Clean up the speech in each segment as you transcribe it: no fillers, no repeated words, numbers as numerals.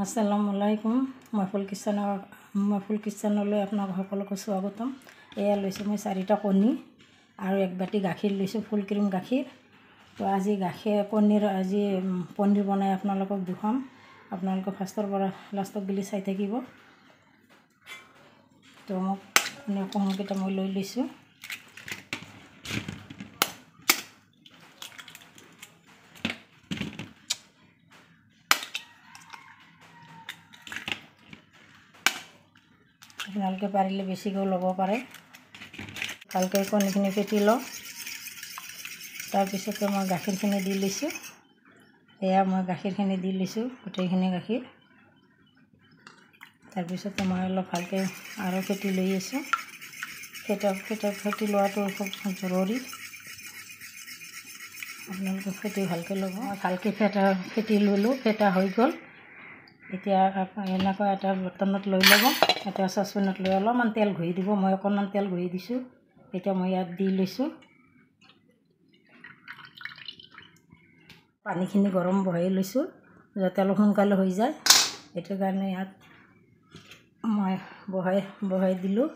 আসসালামু আলাইকুম মই ফুল কিচেনলৈ আপোনাক সকলোকে স্বাগতম। এয়া লৈছোঁ মই 4টা কণী আৰু 1 বাটি গাখীৰ লৈছোঁ, ফুল ক্ৰীম গাখীৰ। তো আজি পনীৰ বনাই আপোনালোকক দেখুৱাম। আপোনালোকে ফাৰ্ষ্টৰ পৰা লাষ্টত গেলি চাই থাকিব। তো মোক কণীকেইটা মই লৈ লৈছোঁ। আপোনালোকে পাৰিলে বেছিকৈ ল'ব পাৰে। ভালকৈ কণীখিনি ফেটি লওঁ। তাৰপিছতে মই গাখীৰখিনি দি লৈছোঁ। এয়া মই গাখীৰখিনি দি লৈছোঁ, গোটেইখিনি গাখীৰ। তাৰপিছতে মই অলপ ভালকৈ আৰু ফেটি লৈ আছোঁ। ফেটি লোৱাটো খুব জৰুৰী। আপোনালোকে ফেটি ভালকৈ ল'ব। মই ভালকৈ ফেটি ল'লোঁ, ফেটা হৈ গ'ল। এতিয়া এনেকুৱা এটা বৰ্তনত লৈ ল'ব। এটা চচপেনত লৈ অলপমান তেল ঘঁহি দিব। মই অকণমান তেল ঘঁহি দিছোঁ। এতিয়া মই ইয়াত দি লৈছোঁ। পানীখিনি গৰম বহাই লৈছোঁ যাতে অলপ সোনকালে হৈ যায়। সেইটো কাৰণে ইয়াত মই বহাই দিলোঁ।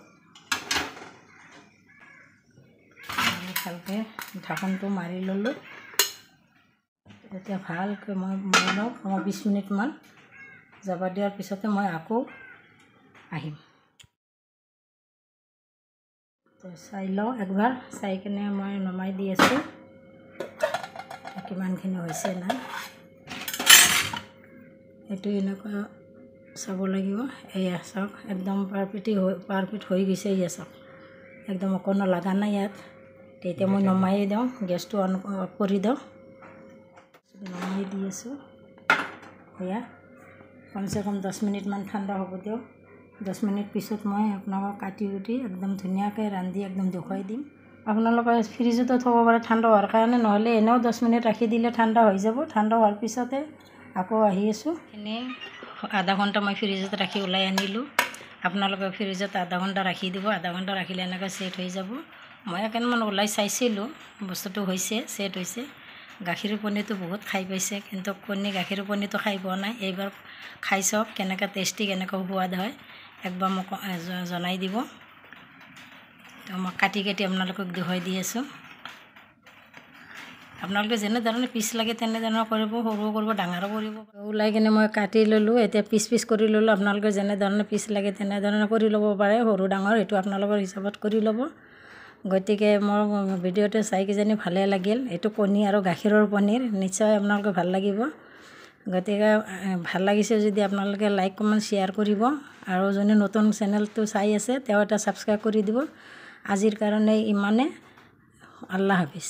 ভালকৈ ঢাকনটো মাৰি ল'লোঁ। এতিয়া ভালকৈ মই বনাওঁ 20 মিনিটমান। যাব দিয়াৰ পিছতে মই আকৌ আহিম। তো চাই লওঁ একবাৰ, চাই কিনে মই নমাই দি আছোঁ কিমানখিনি হৈছে নাই। এইটো এনেকুৱা চাব লাগিব। এয়া চাওক, একদম পাৰফেক্ট হৈ গৈছে। এয়া চাওক, একদম অকণো লগা নাই ইয়াত। তেতিয়া মই নমাই দিওঁ, গেছটো অন কৰি দিওঁ। নমাই দি আছোঁ। এয়া কমচে কম 10 মিনিটমান ঠাণ্ডা হ'ব দিয়ক। 10 মিনিট পিছত মই আপোনালোকক কাটি একদম ধুনীয়াকৈ ৰান্ধি একদম দেখুৱাই দিম। আপোনালোকে ফ্ৰিজতো থ'ব পাৰে ঠাণ্ডা হোৱাৰ কাৰণে, নহ'লে এনেও 10 মিনিট ৰাখি দিলে ঠাণ্ডা হৈ যাব। ঠাণ্ডা হোৱাৰ পিছতে আকৌ আহি আছোঁ। এনেই আধা ঘণ্টা মই ফ্ৰিজত ৰাখি ওলাই আনিলোঁ। আপোনালোকে ফ্ৰিজত আধা ঘণ্টা ৰাখি দিব। আধা ঘণ্টা ৰাখিলে এনেকৈ ছেট হৈ যাব। মই অকণমান ওলাই চাইছিলোঁ, বস্তুটো ছেট হৈছে। গাখীৰ পনীৰটো বহুত খাই পাইছে, কিন্তু গাখীৰ পনীৰটো খাই পোৱা নাই। এইবাৰ খাই চাওক কেনেকৈ টেষ্টি, কেনেকৈ সোৱাদ হয়। একবাৰ মোক জনাই দিব। তো মই কাটি আপোনালোকক দেখুৱাই দি আছোঁ। আপোনালোকে যেনেধৰণে পিচ লাগে তেনেধৰণে কৰিব, সৰুও কৰিব, ডাঙৰো কৰিব। ওলাই কিনে মই কাটি ল'লোঁ। এতিয়া পিচ কৰি ল'লোঁ। আপোনালোকে যেনেধৰণে পিচ লাগে তেনেধৰণে কৰি ল'ব পাৰে, সৰু ডাঙৰ এইটো আপোনালোকৰ হিচাপত কৰি ল'ব। গতিকে মোৰ ভিডিঅ'টো চাই কিজানি ভালেই লাগিল। এইটো কণী আৰু গাখীৰৰ পনীৰ, নিশ্চয় আপোনালোকে ভাল লাগিব। গতিকে ভাল লাগিছে যদি আপোনালোকে লাইক, কমেণ্ট, শ্বেয়াৰ কৰিব। আৰু যোনে নতুন চেনেলটো চাই আছে তেওঁ এটা ছাবস্ক্ৰাইব কৰি দিব। আজিৰ কাৰণে ইমানে। আল্লাহ হাফিজ।